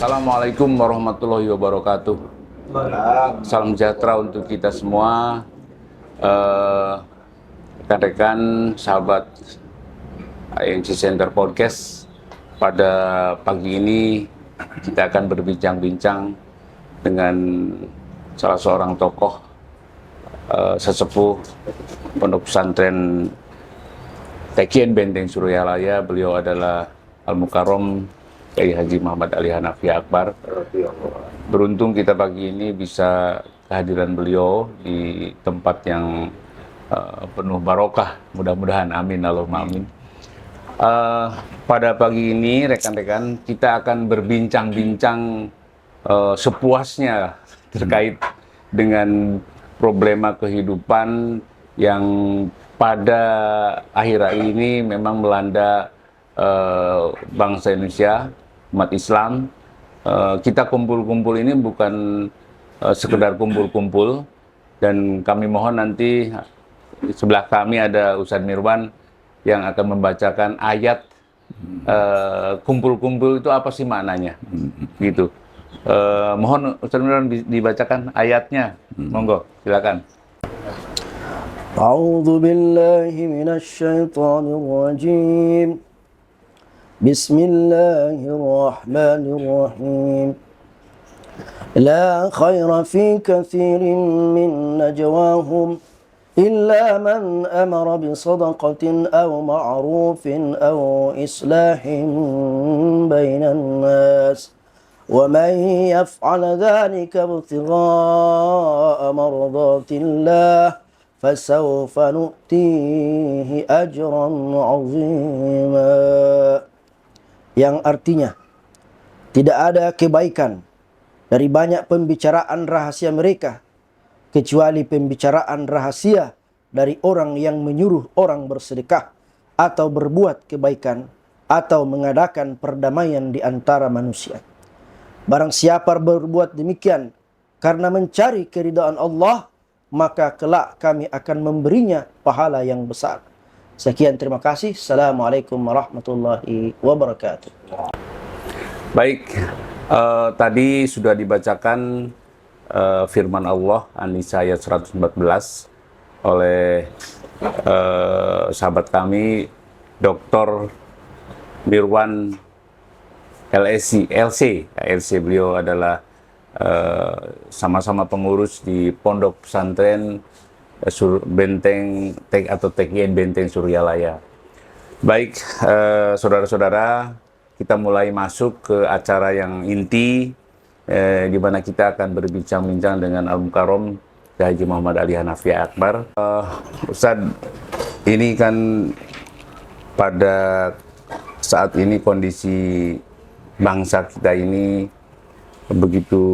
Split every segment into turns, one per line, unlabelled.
Assalamualaikum warahmatullahi wabarakatuh. Salam sejahtera untuk kita semua, rekan-rekan, sahabat IMC Center Podcast. Pada pagi ini kita akan berbincang-bincang dengan salah seorang tokoh sesepuh Pondok Pesantren Tekien Benteng Suryalaya. Beliau adalah Al-Mukarrom Kiai Haji Muhammad Ali Hanafi Akbar. Beruntung kita pagi ini bisa kehadiran beliau di tempat yang penuh barokah. Mudah-mudahan, amin Allahumma amin. Pada pagi ini rekan-rekan kita akan berbincang-bincang sepuasnya terkait dengan problema kehidupan yang pada akhir ini memang melanda bangsa Indonesia, umat Islam. Kita kumpul-kumpul ini bukan sekedar kumpul-kumpul, dan kami mohon nanti di sebelah kami ada Ustadz Mirwan yang akan membacakan ayat kumpul-kumpul itu apa sih maknanya, gitu. Mohon Ustadz Mirwan dibacakan ayatnya, monggo silakan.
A'udzu billahi minasy syaithanir rajim. Bismillahirrahmanirrahim. La khaira fi katsirin min najwahum illa man amara bi sadaqatin aw ma'rufin aw islahin bainan nas. ومن يفعل ذلك ابتغاء مرضات الله فسوف نؤتيه أجرا عظيما. Yang artinya, tidak ada kebaikan dari banyak pembicaraan rahasia mereka kecuali pembicaraan rahasia dari orang yang menyuruh orang bersedekah atau berbuat kebaikan atau mengadakan perdamaian di antara manusia. Barang siapa berbuat demikian karena mencari keridhaan Allah, maka kelak kami akan memberinya pahala yang besar. Sekian, terima kasih. Assalamualaikum warahmatullahi wabarakatuh.
Baik, tadi sudah dibacakan firman Allah An-Nisa ayat 114 oleh sahabat kami Dr. Mirwan LC. Beliau adalah sama-sama pengurus di Pondok Pesantren Benteng Tekien Benteng Suryalaya. Baik, saudara-saudara, kita mulai masuk ke acara yang inti, di mana kita akan berbincang-bincang dengan Al-Mukarrom Kiai Haji Muhammad Ali Hanafi Akbar. Ustadz, ini kan pada saat ini kondisi bangsa kita ini begitu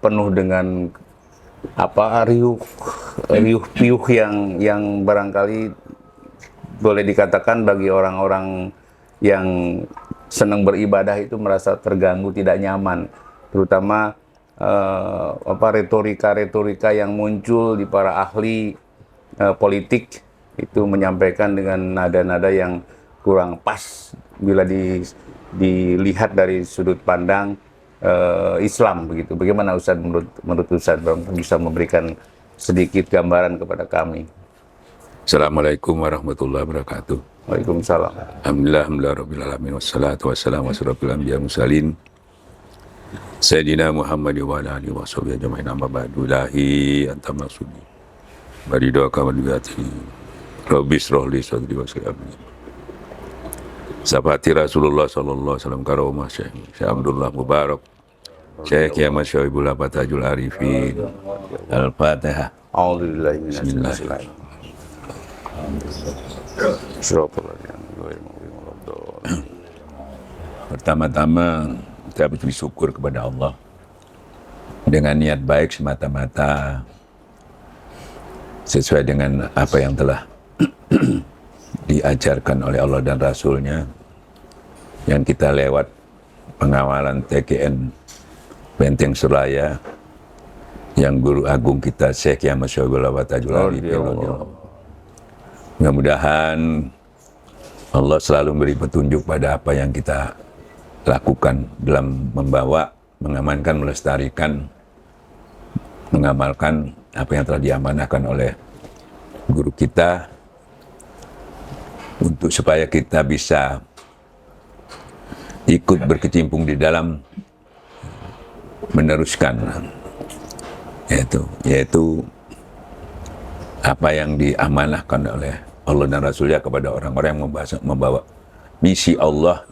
penuh dengan riuh-piuh yang barangkali boleh dikatakan bagi orang-orang yang senang beribadah itu merasa terganggu, tidak nyaman, terutama retorika yang muncul di para ahli politik itu menyampaikan dengan nada-nada yang kurang pas bila dilihat dari sudut pandang Islam, begitu. Bagaimana Ustadz, menurut Ustadz, bisa memberikan sedikit gambaran kepada kami?
Assalamualaikum warahmatullahi wabarakatuh.
Waalaikumsalam.
Alhamdulillahirabbil alamin wassalatu wassalamu ala asyrofil anbiya'i mursalin Sayyidina Muhammad wa ala alihi washabihi ajmain, amma ba'du. Ilahi anta maksudi barido kamadiyati rabbi shrah li sadri wa yassir amri. Sahabati Rasulullah sallallahu alaihi wasallam karomah Syekh Abdullah Mubarak Syekh Kiamat Syahibul Abatajul Arifin. Al-Fatihah.
A'udzubillahi
Pertama-tama kita bersyukur kepada Allah dengan niat baik semata-mata sesuai dengan apa yang telah diajarkan oleh Allah dan Rasulnya, yang kita lewat pengawalan TKN Benteng Suryalaya yang guru agung kita Syekh Kiamat Syahibul Abatajul Arifin. Mudah-mudahan Allah selalu memberi petunjuk pada apa yang kita lakukan dalam membawa, mengamankan, melestarikan, mengamalkan apa yang telah diamanahkan oleh guru kita, untuk supaya kita bisa ikut berkecimpung di dalam meneruskan yaitu apa yang diamanahkan oleh Allah dan Rasulnya kepada orang-orang yang membawa misi Allah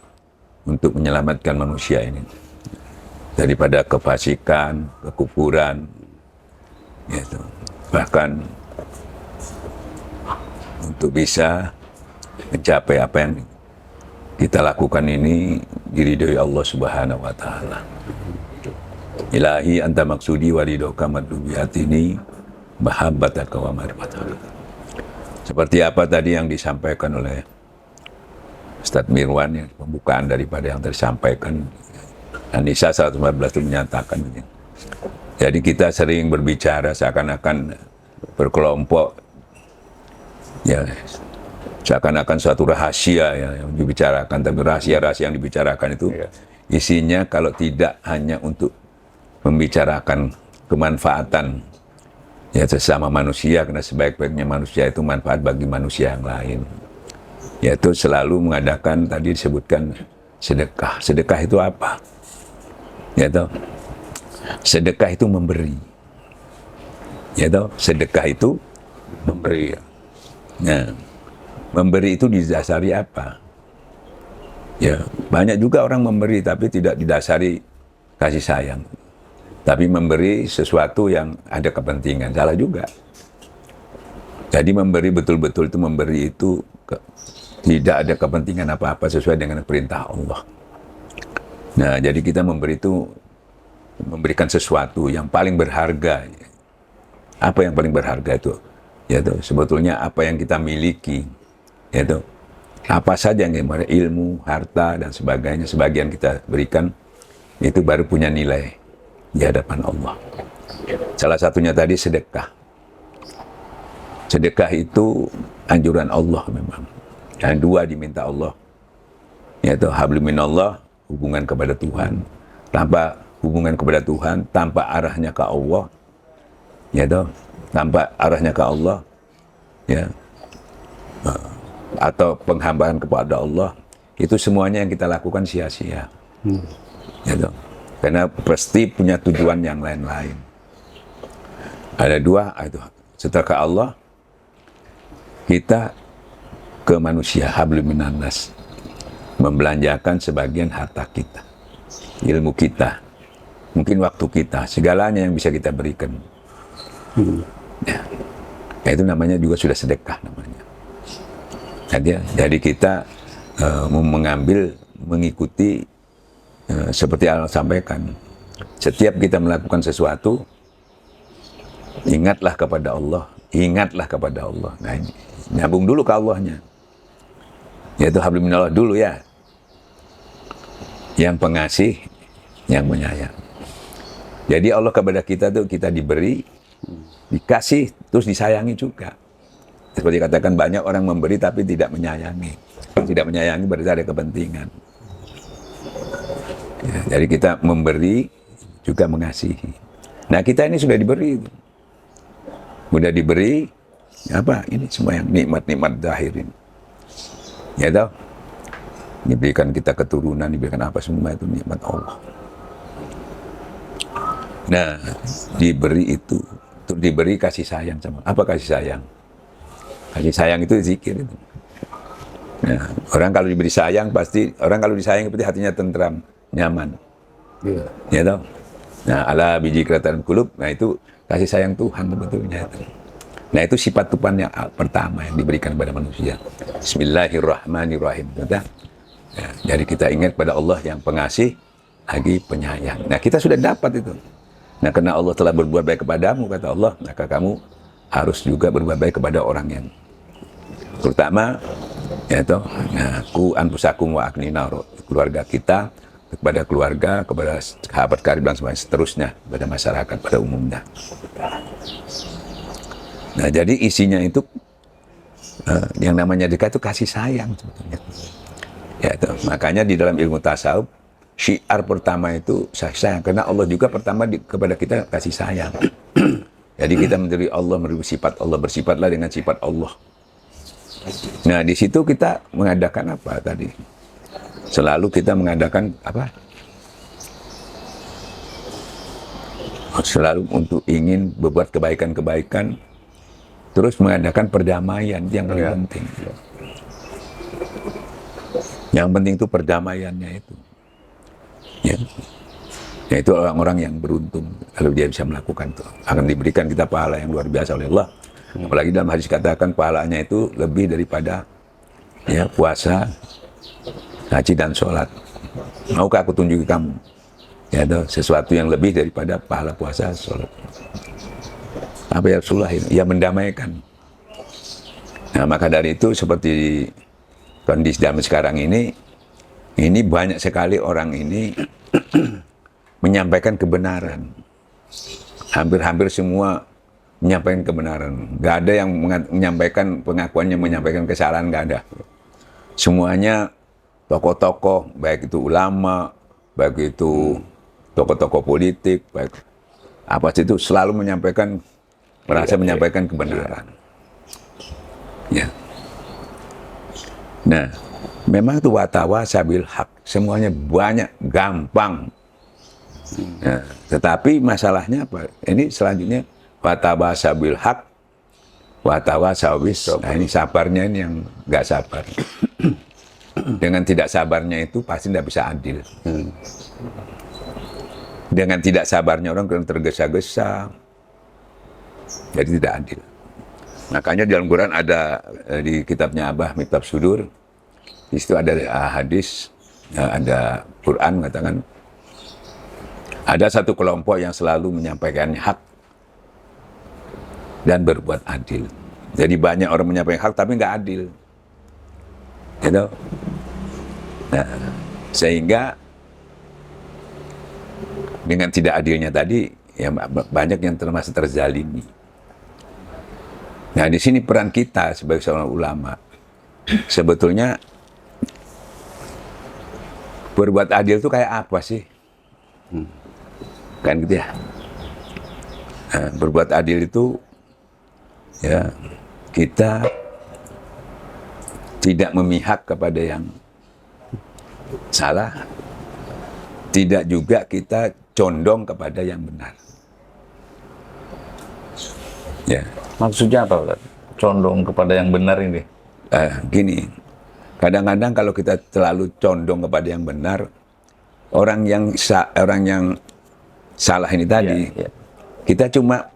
untuk menyelamatkan manusia ini daripada kefasikan, kekufuran, yaitu bahkan untuk bisa mencapai apa yang kita lakukan ini diridhoi Allah Subhanahu wa taala. Ilahi anta maksudi wa ridhoka madlubiyatini mahabbataka wa marfataka. Seperti apa tadi yang disampaikan oleh Ustadz Mirwan, yang pembukaan daripada yang tersampaikan, An-Nisa 114 itu menyatakan. Jadi kita sering berbicara seakan-akan berkelompok, ya seakan-akan suatu rahasia ya, yang dibicarakan, tapi rahasia-rahasia yang dibicarakan itu isinya kalau tidak hanya untuk membicarakan kemanfaatan ya sesama manusia, karena sebaik-baiknya manusia itu manfaat bagi manusia yang lain, yaitu selalu mengadakan, tadi disebutkan sedekah. Sedekah itu apa? Yaitu sedekah itu memberi, yaitu sedekah itu memberi. Nah, memberi itu didasari apa? Ya, banyak juga orang memberi tapi tidak didasari kasih sayang. Tapi memberi sesuatu yang ada kepentingan, salah juga. Jadi memberi betul-betul itu, memberi itu tidak ada kepentingan apa-apa sesuai dengan perintah Allah. Nah, jadi kita memberi itu memberikan sesuatu yang paling berharga. Apa yang paling berharga itu? Yaitu sebetulnya apa yang kita miliki, yaitu apa saja yang kita, ilmu, harta dan sebagainya, sebagian kita berikan, itu baru punya nilai di hadapan Allah. Salah satunya tadi sedekah. Sedekah itu anjuran Allah memang. Yang dua diminta Allah, yaitu hablum minallah, hubungan kepada Tuhan. Tanpa hubungan kepada Tuhan, tanpa arahnya ke Allah, yaitu tanpa arahnya ke Allah, ya, atau penghambaan kepada Allah, itu semuanya yang kita lakukan sia-sia. Yaitu karena pasti punya tujuan yang lain-lain. Ada dua, itu setelah ke Allah, kita ke manusia, hablum minannas, membelanjakan sebagian harta kita, ilmu kita, mungkin waktu kita, segalanya yang bisa kita berikan. Ya, itu namanya juga sudah sedekah namanya. Jadi kita mengambil, mengikuti seperti Allah sampaikan, setiap kita melakukan sesuatu, ingatlah kepada Allah, ingatlah kepada Allah. Nah, ini nyambung dulu ke Allahnya, yaitu hablum minallah dulu ya, yang pengasih, yang menyayang. Jadi Allah kepada kita tuh kita diberi, dikasih, terus disayangi juga. Seperti katakan, banyak orang memberi tapi tidak menyayangi. Tidak menyayangi berarti ada kepentingan. Ya, jadi kita memberi juga mengasihi. Nah, kita ini sudah diberi. Sudah diberi apa? Ini semua yang nikmat-nikmat zahir ini. Ya tahu? Diberikan kita keturunan, diberikan apa, semua itu nikmat Allah. Nah, diberi itu, untuk diberi kasih sayang sama. Apa kasih sayang? Kasih sayang itu zikir itu. Nah, orang kalau diberi sayang pasti, orang kalau disayang pasti hatinya tentram, nyaman. Ya tahu? Nah, ala biji keratan kulub, nah itu kasih sayang Tuhan sebetulnya itu. Nah, itu sifat Tuhan yang pertama yang diberikan kepada manusia. Bismillahirrahmanirrahim. Ya, jadi kita ingat pada Allah yang pengasih, lagi penyayang. Nah, kita sudah dapat itu. Nah, karena Allah telah berbuat baik kepadamu, kata Allah, maka kamu harus juga berbuat baik kepada orang yang terutama, yaitu ku anfusakum wa akni naro, keluarga kita, kepada keluarga, kepada sahabat karib dan seterusnya, kepada masyarakat pada umumnya. Nah, jadi isinya itu yang namanya dekat itu kasih sayang sebetulnya. Ya, itu. Makanya di dalam ilmu tasawuf syiar pertama itu kasih sayang. Karena Allah juga pertama kepada kita kasih sayang. Jadi kita menjadi Allah, memberi sifat Allah, bersifatlah dengan sifat Allah. Nah, di situ kita mengadakan apa tadi? Selalu kita mengadakan apa? Selalu untuk ingin berbuat kebaikan-kebaikan, terus mengadakan perdamaian, itu yang paling penting. Yang penting itu perdamaiannya itu. Ya. Ya, itu orang-orang yang beruntung kalau dia bisa melakukan itu. Akan diberikan kita pahala yang luar biasa oleh Allah. Apalagi dalam hadis katakan pahalanya itu lebih daripada ya puasa, haji dan sholat. Maukah aku tunjuki kamu ya sesuatu yang lebih daripada pahala puasa, sholat? Apa ya Rasulullah? Ya mendamaikan. Nah, maka dari itu seperti kondisi zaman sekarang ini banyak sekali orang ini menyampaikan kebenaran. Hampir-hampir semua menyampaikan kebenaran. Nggak ada yang menyampaikan pengakuannya, menyampaikan kesalahan, nggak ada. Semuanya tokoh-tokoh, baik itu ulama, baik itu tokoh-tokoh politik, baik apa itu selalu menyampaikan, merasa menyampaikan kebenaran. Ya. Nah, memang itu watawasaw bil haq, semuanya banyak, gampang. Nah, tetapi masalahnya apa? Ini selanjutnya watawasaw bil haq, watawasaw bis. Nah, ini sabarnya ini yang nggak sabar. Dengan tidak sabarnya itu pasti tidak bisa adil. Dengan tidak sabarnya orang tergesa-gesa, jadi tidak adil. Makanya dalam Quran ada di kitabnya Abah Miftah Sudur, di situ ada hadis, ada Quran mengatakan ada satu kelompok yang selalu menyampaikan hak dan berbuat adil. Jadi banyak orang menyampaikan hak tapi nggak adil, gitu. Nah, sehingga dengan tidak adilnya tadi, ya banyak yang termasuk terzalimi. Nah, di sini peran kita sebagai seorang ulama, sebetulnya berbuat adil itu kayak apa sih? Kan gitu ya. Nah, berbuat adil itu, ya kita tidak memihak kepada yang salah, tidak juga kita condong kepada yang benar. Ya.
Maksudnya apa, Ustaz? Condong kepada yang benar ini?
Gini, kadang-kadang kalau kita terlalu condong kepada yang benar, orang yang salah ini tadi, kita cuma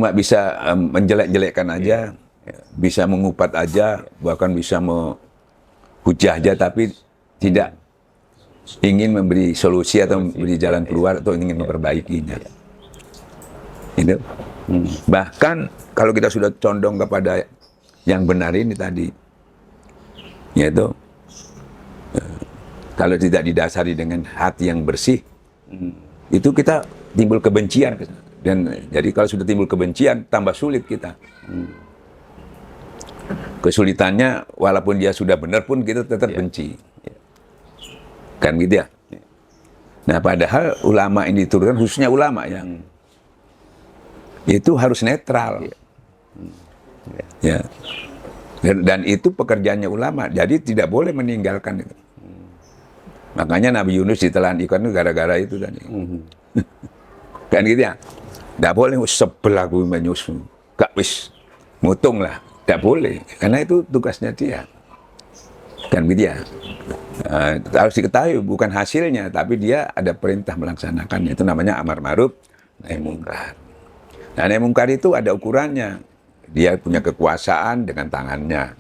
bisa menjelek-jelekkan aja, bisa mengupat aja, bahkan bisa menghujah aja, tapi tidak ingin memberi solusi atau memberi jalan keluar atau ingin memperbaikinya. Itu. Bahkan kalau kita sudah condong kepada yang benar ini tadi, yaitu kalau tidak didasari dengan hati yang bersih, itu kita timbul kebencian. Dan jadi kalau sudah timbul kebencian, tambah sulit kita. Kesulitannya, walaupun dia sudah benar pun kita tetap benci. Kan gitu ya. Nah, padahal ulama ini diturunkan, khususnya ulama yang itu harus netral. Ya. Dan itu pekerjaannya ulama. Jadi tidak boleh meninggalkan itu. Makanya Nabi Yunus ditelan ikan itu gara-gara itu tadi. Kan gitu ya. Tidak boleh sebelah gue menyusun. Gak wis mutung lah. Tidak boleh. Karena itu tugasnya dia. Kan gitu ya. Harus diketahui bukan hasilnya, tapi dia ada perintah melaksanakannya. Itu namanya amar ma'ruf nahi mungkar. Nah, nahi mungkar itu ada ukurannya. Dia punya kekuasaan dengan tangannya.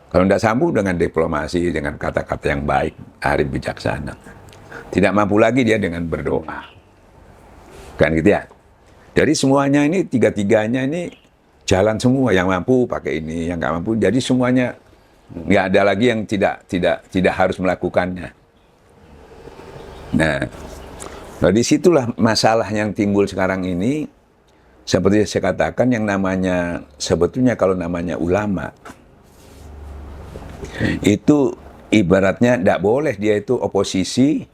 Kalau tidak sambung dengan diplomasi, dengan kata-kata yang baik, arif bijaksana. Tidak mampu lagi dia dengan berdoa. Kan gitu ya. Jadi semuanya ini, tiga-tiganya ini jalan semua. Yang mampu pakai ini, yang nggak mampu. Jadi semuanya nggak ada lagi yang tidak harus melakukannya. Nah, disitulah masalah yang timbul sekarang ini. Seperti saya katakan, yang namanya sebetulnya kalau namanya ulama itu ibaratnya tidak boleh dia itu oposisi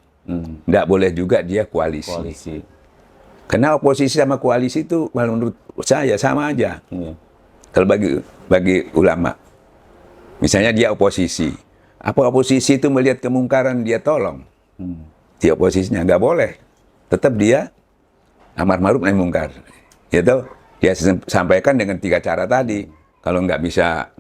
Nggak boleh juga dia koalisi.
Koalisi.
Karena oposisi sama koalisi itu kalau menurut saya sama aja.
Iya.
Kalau bagi ulama, misalnya dia oposisi, apa oposisi itu melihat kemungkaran dia tolong? Dia oposisinya nggak boleh, tetap dia amar ma'ruf nahi mungkar. Gitu. Dia sampaikan dengan 3 cara tadi. Kalau nggak bisa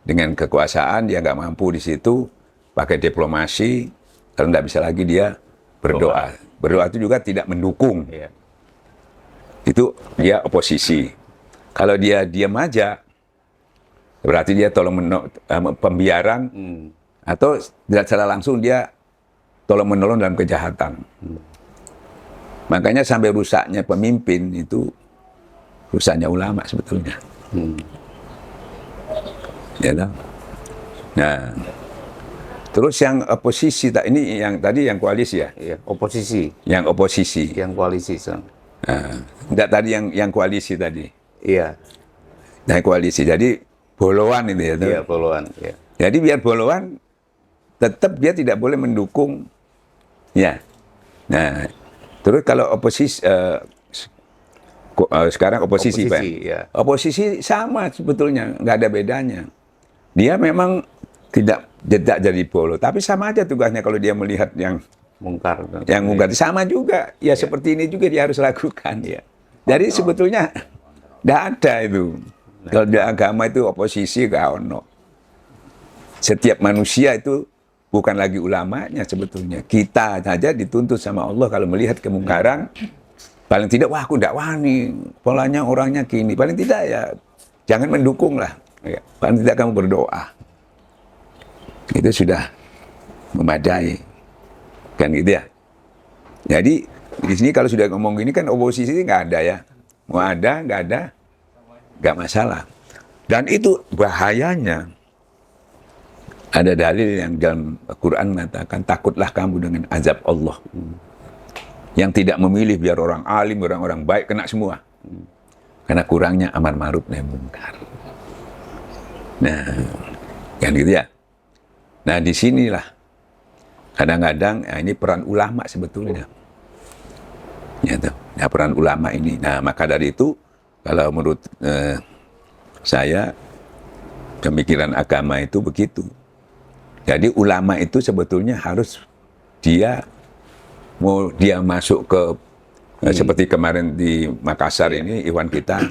dengan kekuasaan, dia nggak mampu di situ, pakai diplomasi. Kalau nggak bisa lagi dia berdoa. Berdoa itu juga tidak mendukung.
Iya.
Itu dia oposisi. Kalau dia diam aja, berarti dia pembiaran, atau tidak secara langsung dia tolong menolong dalam kejahatan. Makanya sampai rusaknya pemimpin itu rusaknya ulama sebetulnya. Ya, nah, terus yang oposisi, ini yang tadi yang koalisi ya?
Iya, oposisi.
Yang oposisi.
Yang koalisi, Sang.
Nah, enggak tadi yang koalisi tadi.
Iya.
Nah, koalisi. Jadi boloan itu ya.
Iya, poluan. Iya.
Jadi biar boloan, tetap dia tidak boleh mendukung. Ya. Nah, terus kalau oposisi, sekarang oposisi, Pak.
Ya.
Oposisi sama sebetulnya, nggak ada bedanya. Dia memang tidak jadi bolo, tapi sama aja tugasnya kalau dia melihat yang
Mungkar.
sama juga. Ya seperti ini juga dia harus lakukan. Ya. Jadi sebetulnya nggak ada itu. Kalau di agama itu oposisi gak ono. Setiap manusia itu bukan lagi ulamanya sebetulnya. Kita saja dituntut sama Allah kalau melihat kemungkaran, paling tidak, wah aku nggak wani, polanya orangnya gini. Paling tidak ya jangan mendukung lah. Ya. Paling tidak kamu berdoa. Itu sudah memadai. Kan gitu ya. Jadi di sini kalau sudah ngomong gini kan oposisi nggak ada ya. Mau ada, nggak masalah. Dan itu bahayanya. Ada dalil yang dalam Al-Quran mengatakan, takutlah kamu dengan azab Allah. Yang tidak memilih biar orang alim, orang baik, kena semua. Karena kurangnya amar ma'ruf nahi mungkar. Nah, kan gitu ya. Nah, disinilah kadang-kadang ini peran ulama sebetulnya. Ya, nah, peran ulama ini. Nah, maka dari itu, kalau menurut saya, pemikiran agama itu begitu. Jadi ulama itu sebetulnya harus dia masuk ke seperti kemarin di Makassar ini Iwan kita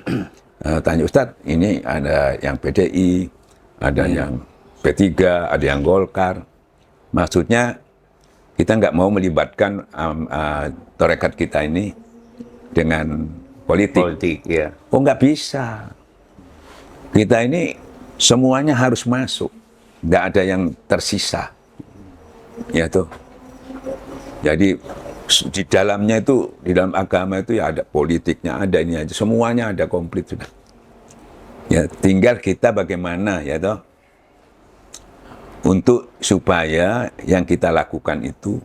tanya, Ustadz, ini ada yang PDI, ada yang P3, ada yang Golkar. Maksudnya kita nggak mau melibatkan tarekat kita ini dengan politik.
Ya.
Oh, nggak bisa. Kita ini semuanya harus masuk. Nggak ada yang tersisa. Ya tuh. Jadi di dalamnya itu, di dalam agama itu ya ada politiknya, ada ini aja. Semuanya ada komplit sudah. Ya, tinggal kita bagaimana ya toh. Untuk supaya yang kita lakukan itu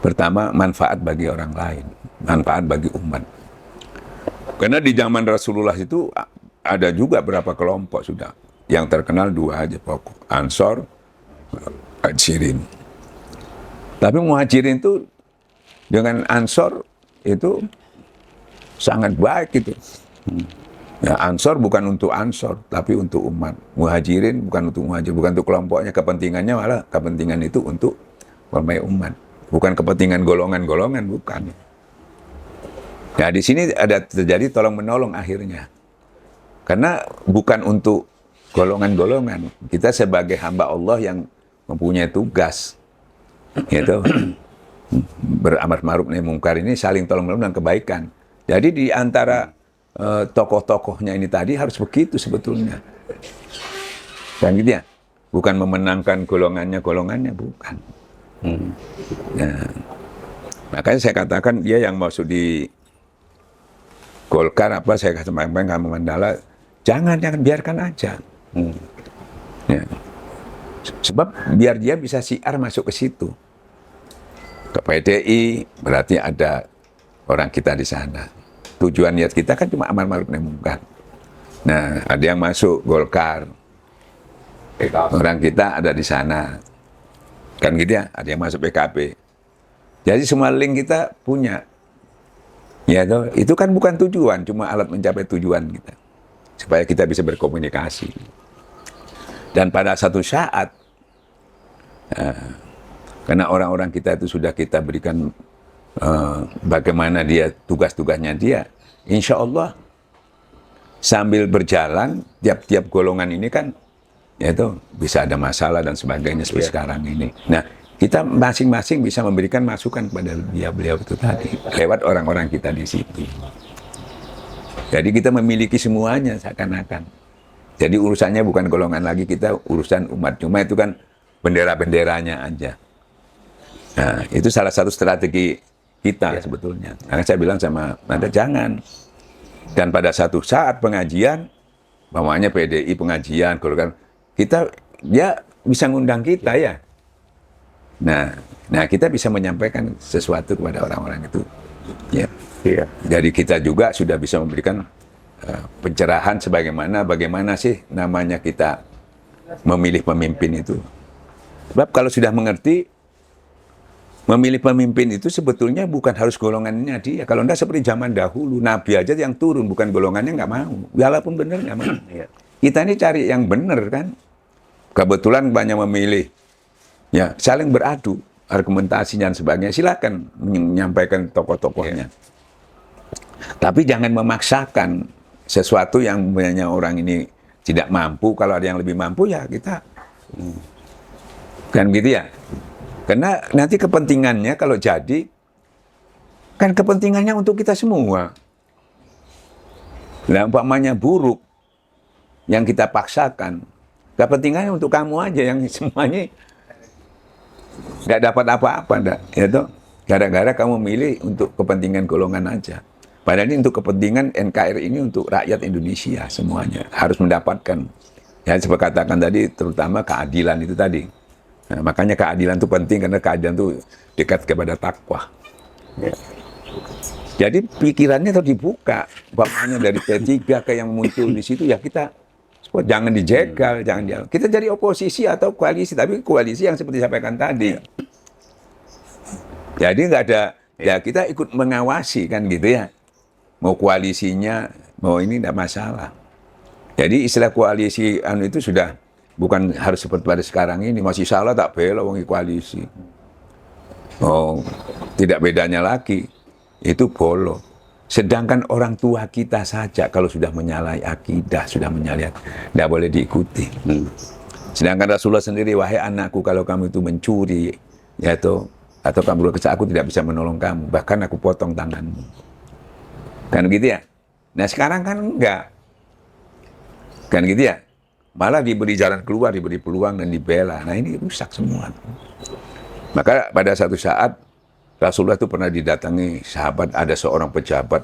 pertama manfaat bagi orang lain, manfaat bagi umat. Karena di zaman Rasulullah itu ada juga berapa kelompok sudah. Yang terkenal 2 aja pokok, Ansor, Muhajirin. Tapi Muhajirin itu dengan Ansor itu sangat baik itu. Ya, Ansor bukan untuk Ansor, tapi untuk umat. Muhajirin bukan untuk muhajir, bukan untuk kelompoknya. Kepentingannya malah kepentingan itu untuk umat. Bukan kepentingan golongan-golongan, bukan. Ya, di sini ada terjadi tolong-menolong akhirnya. Karena bukan untuk golongan-golongan. Kita sebagai hamba Allah yang mempunyai tugas, gitu, beramar ma'ruf nahi mungkar ini saling tolong-menolong dan kebaikan. Jadi di antara tokoh-tokohnya ini tadi harus begitu sebetulnya. Dan gitu ya, bukan memenangkan golongannya, bukan. Nah, makanya saya katakan dia yang masuk di Golkar saya sampaikan kamu Mandala, jangan biarkan aja. Ya. Sebab biar dia bisa siar masuk ke situ. Ke PDI berarti ada orang kita di sana. Tujuan niat kita kan cuma amar ma'ruf nahi mungkar. Nah, ada yang masuk Golkar. Orang kita ada di sana. Kan gitu ya, ada yang masuk PKB. Jadi semua link kita punya. Ya toh, itu kan bukan tujuan, cuma alat mencapai tujuan kita. Supaya kita bisa berkomunikasi. Dan pada satu saat, karena orang-orang kita itu sudah kita berikan bagaimana dia, tugas-tugasnya dia, insya Allah sambil berjalan, tiap-tiap golongan ini kan, ya itu bisa ada masalah dan sebagainya seperti sekarang ini. Nah, kita masing-masing bisa memberikan masukan kepada beliau itu tadi, lewat orang-orang kita di situ. Jadi kita memiliki semuanya seakan-akan. Jadi urusannya bukan golongan lagi, kita urusan umat. Cuma itu kan bendera-benderanya aja. Nah, itu salah satu strategi kita sebetulnya. Karena saya bilang sama Anda, jangan. Dan pada satu saat pengajian, bawahnya PDI pengajian, golongan, kita, dia bisa ngundang kita ya. Nah, kita bisa menyampaikan sesuatu kepada orang-orang itu. Ya.
Iya.
Jadi kita juga sudah bisa memberikan pencerahan bagaimana sih namanya kita memilih pemimpin itu. Sebab kalau sudah mengerti, memilih pemimpin itu sebetulnya bukan harus golongannya dia. Kalau enggak seperti zaman dahulu, Nabi aja yang turun, bukan golongannya nggak mau. Walaupun benar nggak mau. Kita ini cari yang benar kan. Kebetulan banyak memilih. Ya, saling beradu, argumentasinya dan sebagainya. Silakan menyampaikan tokoh-tokohnya. Tapi jangan memaksakan sesuatu yang banyak orang ini tidak mampu. Kalau ada yang lebih mampu ya kita. Kan gitu ya. Karena nanti kepentingannya kalau jadi, kan kepentingannya untuk kita semua. Nah, umpamanya buruk yang kita paksakan, kepentingannya untuk kamu aja yang semuanya nggak dapat apa-apa, ya toh. Gara-gara kamu milih untuk kepentingan golongan aja. Padahal ini untuk kepentingan NKRI ini untuk rakyat Indonesia semuanya harus mendapatkan. Ya, seperti katakan tadi, terutama keadilan itu tadi. Nah, makanya keadilan itu penting karena keadilan itu dekat kepada takwa. Ya. Jadi pikirannya harus dibuka. Bapaknya dari P3 ke yang muncul di situ ya kita jangan dijegal, jangan dia. Kita jadi oposisi atau koalisi, tapi koalisi yang seperti sampaikan tadi. Jadi nggak ada, ya kita ikut mengawasi kan gitu ya. Mau koalisinya, mau ini nggak masalah. Jadi istilah koalisi itu sudah bukan harus seperti pada sekarang ini, masih salah tak bela wong koalisi. Oh, tidak bedanya lagi. Itu bolo. Sedangkan orang tua kita saja kalau sudah menyalahi akidah, sudah menyalahi, tidak boleh diikuti. Sedangkan Rasulullah sendiri, wahai anakku, kalau kamu itu mencuri, ya atau kamu berkesa, aku tidak bisa menolong kamu, bahkan aku potong tanganmu. Kan gitu ya? Nah sekarang kan enggak. Kan gitu ya? Malah diberi jalan keluar, diberi peluang dan dibela. Nah ini rusak semua. Maka pada satu saat, Rasulullah itu pernah didatangi sahabat, ada seorang pejabat,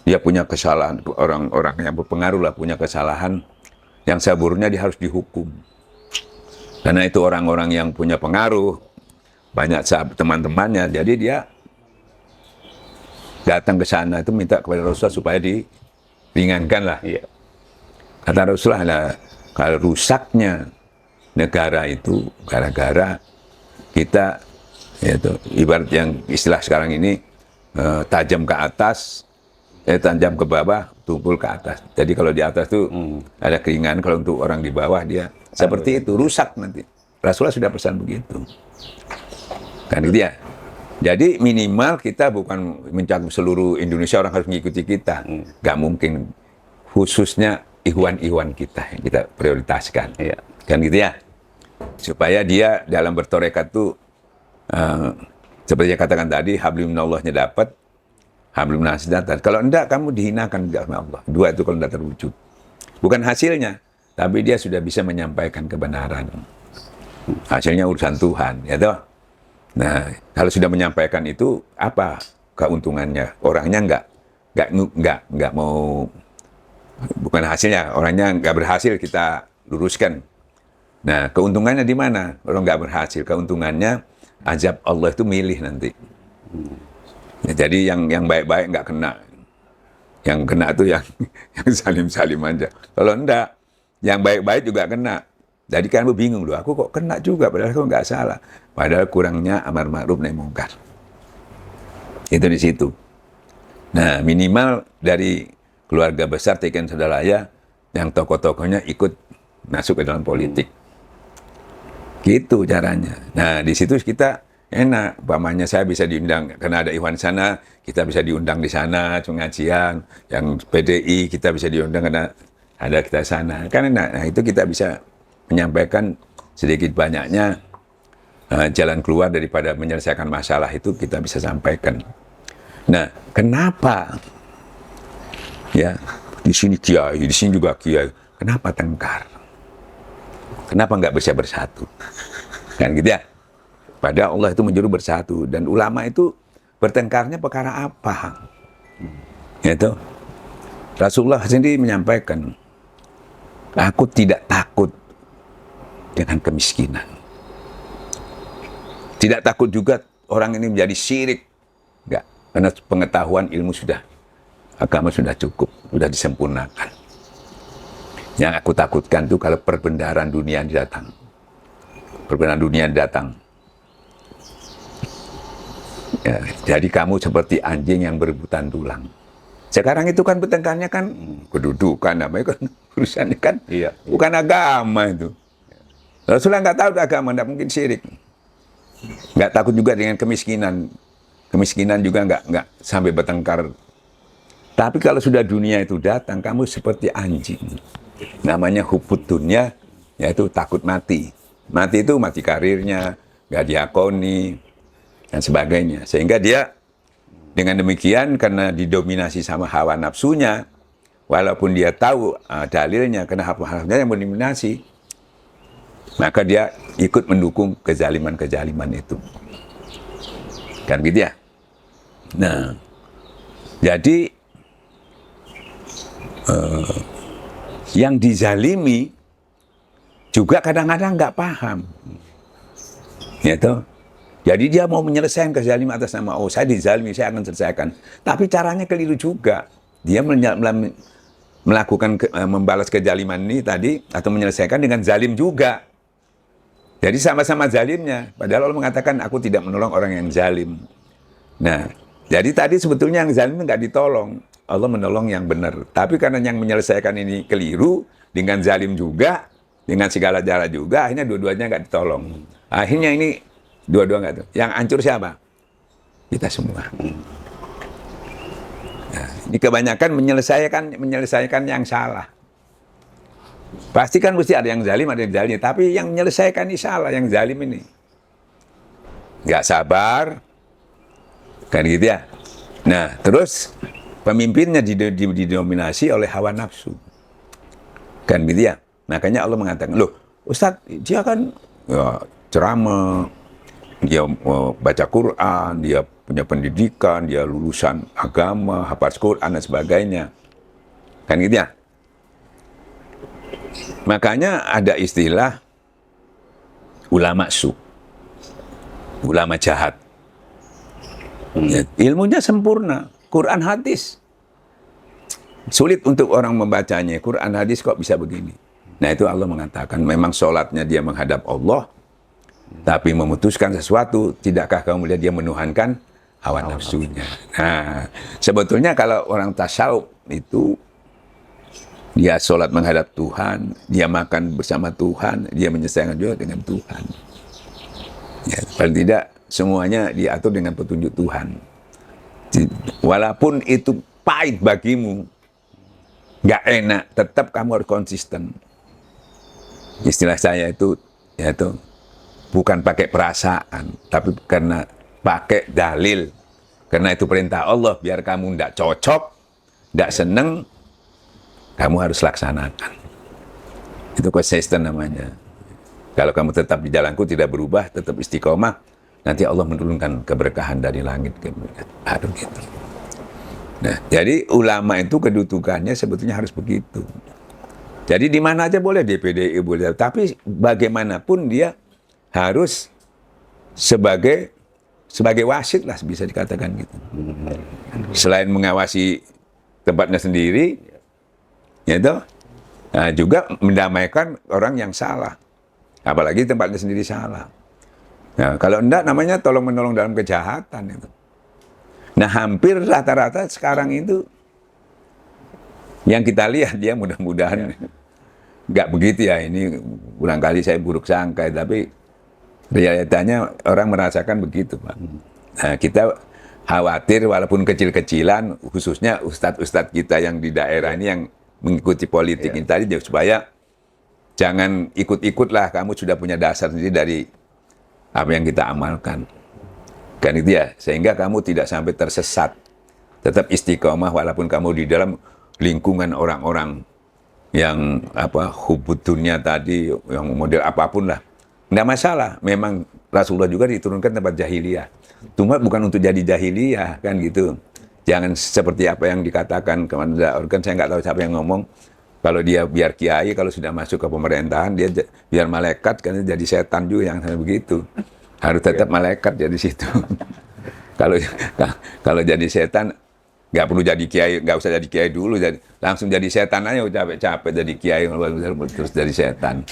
dia punya kesalahan, orang-orang yang berpengaruh lah punya kesalahan, yang seburuknya dia harus dihukum. Karena itu orang-orang yang punya pengaruh, banyak sahabat teman-temannya, jadi dia datang ke sana itu minta kepada Rasulullah supaya diringankan lah.
Iya.
Kata Rasulullah, kalau rusaknya negara itu gara-gara kita, yaitu ibarat yang istilah sekarang ini tajam ke atas, tajam ke bawah, tumpul ke atas. Jadi kalau di atas tuh ada keringan, kalau untuk orang di bawah dia seperti itu, rusak nanti. Rasulullah sudah pesan begitu. Kan gitu ya. Jadi minimal kita bukan mencakup seluruh Indonesia orang harus mengikuti kita. Nggak mungkin. Khususnya ikhwan-ikhwan kita yang kita prioritaskan.
Iya.
Kan gitu ya. Supaya dia dalam bertorekat tuh seperti yang katakan tadi, hablum minallahnya dapat, hablum minannas dapat. Kalau enggak, kamu dihinakan sama Allah. Dua itu kalau enggak terwujud. Bukan hasilnya, tapi dia sudah bisa menyampaikan kebenaran. Hasilnya urusan Tuhan, ya toh. Nah, kalau sudah menyampaikan itu, apa keuntungannya? Orangnya enggak mau, bukan hasilnya, orangnya enggak berhasil kita luruskan. Nah, keuntungannya di mana? Orang enggak berhasil, keuntungannya azab Allah itu milih nanti. Ya, jadi yang baik-baik nggak kena. Yang kena itu yang salim-salim aja. Kalau enggak, yang baik-baik juga kena. Jadi kan bingung loh, aku kok kena juga, padahal aku nggak salah. Padahal kurangnya amar ma'ruf nahi mungkar. Itu di situ. Nah, minimal dari keluarga besar Teken Saudaraya yang tokoh-tokohnya ikut masuk ke dalam politik. Gitu caranya. Nah, di situ kita enak. Umpamanya saya bisa diundang, karena ada Iwan sana, kita bisa diundang di sana, pengajian. Yang PDI kita bisa diundang karena ada kita sana. Kan enak. Nah, itu kita bisa menyampaikan sedikit banyaknya jalan keluar daripada menyelesaikan masalah itu kita bisa sampaikan. Nah, kenapa ya di sini kiai, di sini juga kiai? Kenapa tengkar? Kenapa nggak bisa bersatu? Kan gitu ya. Padahal Allah itu menyuruh bersatu, dan ulama itu bertengkarnya perkara apa? Itu Rasulullah sendiri menyampaikan, aku tidak takut dengan kemiskinan. Tidak takut juga orang ini menjadi syirik. Enggak, karena pengetahuan ilmu agama sudah cukup, sudah disempurnakan. Yang aku takutkan itu kalau perbendaharaan dunia datang. Perbendaharaan dunia datang. Ya, jadi kamu seperti anjing yang berebutan tulang. Sekarang itu kan bertengkarnya kan kedudukan, namanya kan urusannya kan bukan agama itu. Rasulullah nggak tahu agama, nggak mungkin syirik. Nggak takut juga dengan kemiskinan. Kemiskinan juga nggak sampai bertengkar. Tapi kalau sudah dunia itu datang, kamu seperti anjing. Namanya hubut dunia, yaitu takut mati. Mati itu mati karirnya, nggak diakoni, dan sebagainya. Sehingga dia dengan demikian, karena didominasi sama hawa nafsunya, walaupun dia tahu dalilnya, karena hawa nafsunya yang mendominasi, maka dia ikut mendukung kezaliman-kezaliman itu. Kan gitu ya? Nah, jadi yang dizalimi juga kadang-kadang nggak paham. Ya toh? Jadi dia mau menyelesaikan kezaliman atas nama, oh saya dizalimi, saya akan selesaikan. Tapi caranya keliru juga. Dia melakukan membalas kezaliman ini tadi, atau menyelesaikan dengan zalim juga. Jadi sama-sama zalimnya. Padahal Allah mengatakan, aku tidak menolong orang yang zalim. Nah, jadi tadi sebetulnya yang zalim nggak ditolong. Allah menolong yang benar. Tapi karena yang menyelesaikan ini keliru, dengan zalim juga, dengan segala cara juga, akhirnya dua-duanya nggak ditolong. Akhirnya ini dua-dua nggak tuh. Yang hancur siapa? Kita semua. Nah, ini kebanyakan menyelesaikan yang salah. Pasti kan mesti ada yang zalim, ada yang zalim. Tapi yang menyelesaikan ini salah, yang zalim ini. Nggak sabar. Kan gitu ya. Nah, terus pemimpinnya didominasi oleh hawa nafsu. Kan gitu ya. Makanya Allah mengatakan, loh Ustadz, dia kan ya, ceramah, dia baca Quran, dia punya pendidikan, dia lulusan agama, hafal Quran dan sebagainya. Kan gitu ya. Makanya ada istilah ulama su, ulama jahat. Ya, ilmunya sempurna, Quran hadis. Sulit untuk orang membacanya, Quran hadis kok bisa begini. Nah itu Allah mengatakan, memang sholatnya dia menghadap Allah, tapi memutuskan sesuatu, tidakkah kamu melihat dia menuhankan hawa nafsunya. Nah, sebetulnya kalau orang tasawuf itu, dia sholat menghadap Tuhan, dia makan bersama Tuhan, dia menyelesaikan juga dengan Tuhan. Ya, paling tidak semuanya diatur dengan petunjuk Tuhan. Walaupun itu pahit bagimu, nggak enak, tetap kamu harus konsisten. Istilah saya itu, yaitu bukan pakai perasaan, tapi karena pakai dalil. Karena itu perintah Allah, biar kamu nggak cocok, nggak seneng, kamu harus laksanakan. Itu konsisten namanya. Kalau kamu tetap di jalanku, tidak berubah, tetap istiqomah, nanti Allah menurunkan keberkahan dari langit. Aduh gitu. Nah, jadi ulama itu kedudukannya sebetulnya harus begitu. Jadi di mana aja boleh, DPD boleh, tapi bagaimanapun dia harus sebagai wasit lah, bisa dikatakan gitu. Selain mengawasi tempatnya sendiri, yaitu juga mendamaikan orang yang salah, apalagi tempatnya sendiri salah. Nah, kalau enggak namanya tolong menolong dalam kejahatan itu. Nah, hampir rata-rata sekarang itu yang kita lihat ya, mudah-mudahan nggak begitu ya. Ini barangkali saya buruk sangka, tapi realitanya orang merasakan begitu, Pak. Nah, kita khawatir walaupun kecil-kecilan, khususnya ustadz-ustadz kita yang di daerah ini yang mengikuti politik ini tadi, supaya jangan ikut-ikutlah, kamu sudah punya dasar sendiri dari apa yang kita amalkan. Kan itu ya, sehingga kamu tidak sampai tersesat. Tetap istiqomah walaupun kamu di dalam lingkungan orang-orang yang hubud dunia tadi, yang model apapun lah. Nggak masalah, memang Rasulullah juga diturunkan tempat jahiliyah. Cuma bukan untuk jadi jahiliyah, kan gitu. Jangan seperti apa yang dikatakan kemana organ, saya nggak tahu siapa yang ngomong. Kalau dia biar kiai, kalau sudah masuk ke pemerintahan, dia biar malaikat, kan jadi setan juga yang begitu. Harus tetap malaikat jadi situ. Kalau jadi setan, nggak perlu jadi kiai, nggak usah jadi kiai dulu, langsung jadi setan aja, capek-capek jadi kiai, terus jadi setan.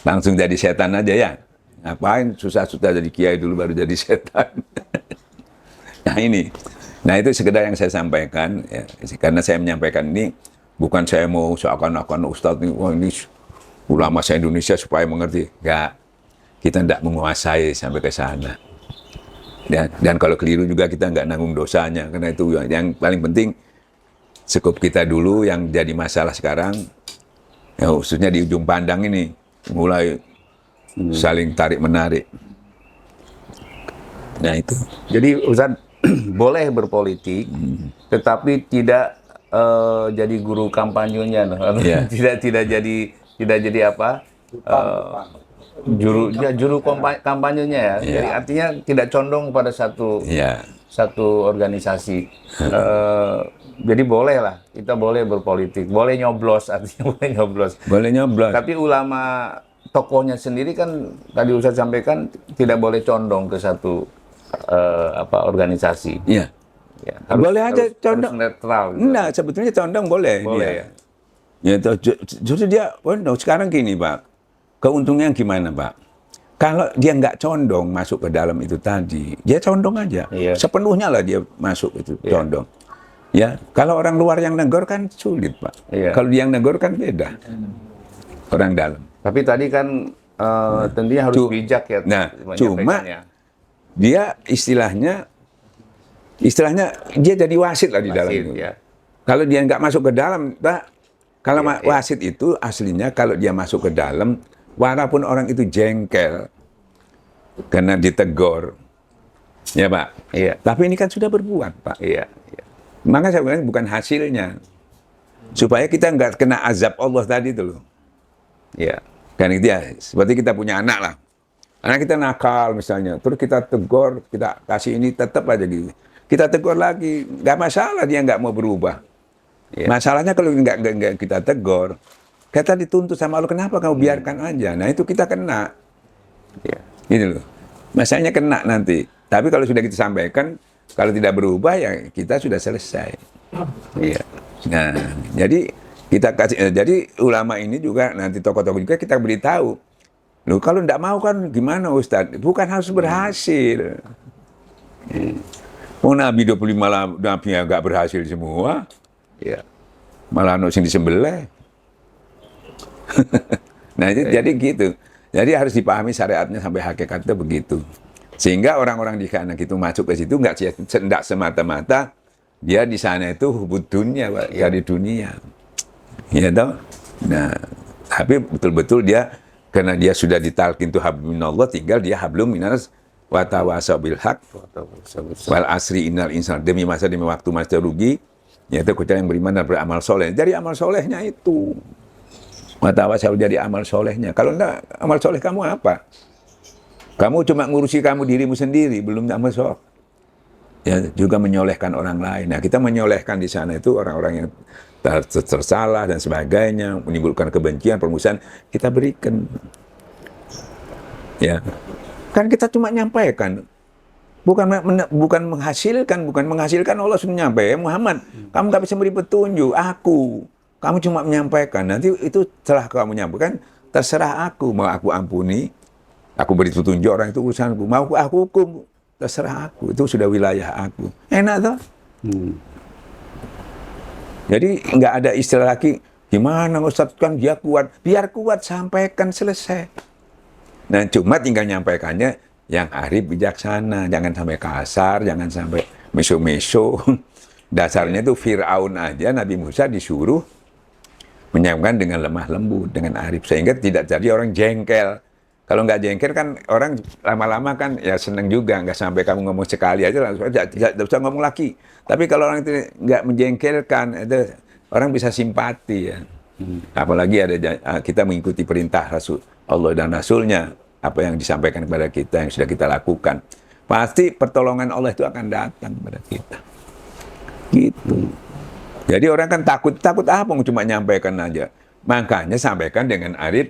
Langsung jadi setan aja ya. Ngapain susah-susah jadi kiai dulu baru jadi setan. Nah itu sekedar yang saya sampaikan ya, karena saya menyampaikan ini bukan saya mau seakan-akan Ustadz ini, wah ini ulama saya Indonesia supaya mengerti. Enggak, kita tidak menguasai sampai ke sana. Dan kalau keliru juga kita nggak nanggung dosanya, karena itu yang paling penting sekup kita dulu yang jadi masalah sekarang, ya, khususnya di ujung pandang ini mulai saling tarik menarik. Nah itu.
Jadi Ustadz boleh berpolitik, tetapi tidak jadi guru kampanyenya,
Yeah.
tidak jadi apa? Juru kampanyenya ya. Jadi artinya tidak condong pada satu organisasi. Jadi boleh lah, kita boleh berpolitik, boleh nyoblos, artinya boleh nyoblos.
Boleh nyoblos.
Tapi ulama tokohnya sendiri kan tadi Ustadz sampaikan tidak boleh condong ke satu organisasi.
Iya.
Ya,
boleh aja condong.
Harus netral. Gitu.
Enggak, sebetulnya condong boleh.
Boleh
ya. Ya, justru dia, sekarang gini Pak, keuntungnya gimana Pak? Kalau dia nggak condong masuk ke dalam itu tadi, dia condong aja.
Iya.
Sepenuhnya lah dia masuk itu, condong. Ya, kalau orang luar yang negor kan sulit Pak.
Iya.
Kalau dia yang negor kan beda. Orang dalam.
Tapi tadi kan tentunya harus bijak ya.
Nah, cuma dia istilahnya dia jadi wasit lah di dalam itu.
Ya.
Kalau dia nggak masuk ke dalam, Pak, kalau wasit itu aslinya kalau dia masuk ke dalam, walaupun orang itu jengkel karena ditegur, ya Pak.
Iya.
Tapi ini kan sudah berbuat, Pak.
Iya.
Maka saya bilang bukan hasilnya, supaya kita nggak kena azab Allah tadi itu loh.
Iya.
Kan itu ya, seperti kita punya anak lah. Anak kita nakal misalnya, terus kita tegur, kita kasih ini tetap aja gitu. Kita tegur lagi, nggak masalah dia nggak mau berubah.
Yeah.
Masalahnya kalau nggak kita tegur, kita dituntut sama Allah, kenapa kamu biarkan aja? Nah itu kita kena.
Yeah.
Gitu loh. Masalahnya kena nanti. Tapi kalau sudah kita sampaikan, kalau tidak berubah ya kita sudah selesai. Iya. Nah, jadi kita kasih, jadi ulama ini juga nanti tokoh-tokoh juga kita beritahu. Loh, kalau tidak mau kan gimana Ustadz? Bukan harus berhasil. Oh, Nabi 25 Nabi yang nggak berhasil semua.
Iya.
Malah sing disembelih. Nah, jadi gitu. Jadi harus dipahami syariatnya sampai hakikatnya begitu. Sehingga orang-orang di kanan itu masuk ke situ nggak semata-mata dia di sana itu hubud dunia, Pak, dari dunia. Ya toh? Nah, tapi betul-betul dia karena dia sudah ditalkin tuh hablum minallah, tinggal dia hablum minas wa tawasau bil haq wal asri innal insana, demi masa demi waktu masa rugi, yaitu kita yang beriman dan beramal soleh. Dari amal solehnya itu wa tawasau, jadi amal solehnya. Kalau enggak, amal soleh kamu apa? Kamu cuma ngurusi kamu dirimu sendiri, belum amal soleh. Ya, juga menyolehkan orang lain. Nah, kita menyolehkan di sana itu orang-orang yang tersalah dan sebagainya, menimbulkan kebencian, permusuhan, kita berikan. Ya, kan kita cuma nyampaikan, bukan menghasilkan Allah sudah nyampe. Muhammad, kamu nggak bisa beri petunjuk, kamu cuma menyampaikan. Nanti itu setelah kamu menyampaikan, terserah aku, mau aku ampuni, aku beri petunjuk orang itu urusanku, mau aku hukum, terserah aku, itu sudah wilayah aku. Enak toh? Jadi nggak ada istilah lagi, gimana Ustadz kan dia kuat, biar kuat sampaikan selesai. Nah cuma tinggal nyampaikannya yang arif bijaksana, jangan sampai kasar, jangan sampai meso-meso. Dasarnya itu Fir'aun aja, Nabi Musa disuruh menyampaikan dengan lemah lembut, dengan arif, sehingga tidak jadi orang jengkel. Kalau nggak jengkel kan orang lama-lama kan ya seneng juga, nggak sampai kamu ngomong sekali aja langsung aja, tidak usah ngomong lagi. Tapi kalau orang itu nggak menjengkelkan, itu orang bisa simpati ya. Apalagi ada kita mengikuti perintah Rasul Allah dan Rasulnya, apa yang disampaikan kepada kita, yang sudah kita lakukan, pasti pertolongan Allah itu akan datang kepada kita. Gitu. Jadi orang kan takut apa? Cuma nyampaikan aja. Makanya sampaikan dengan arif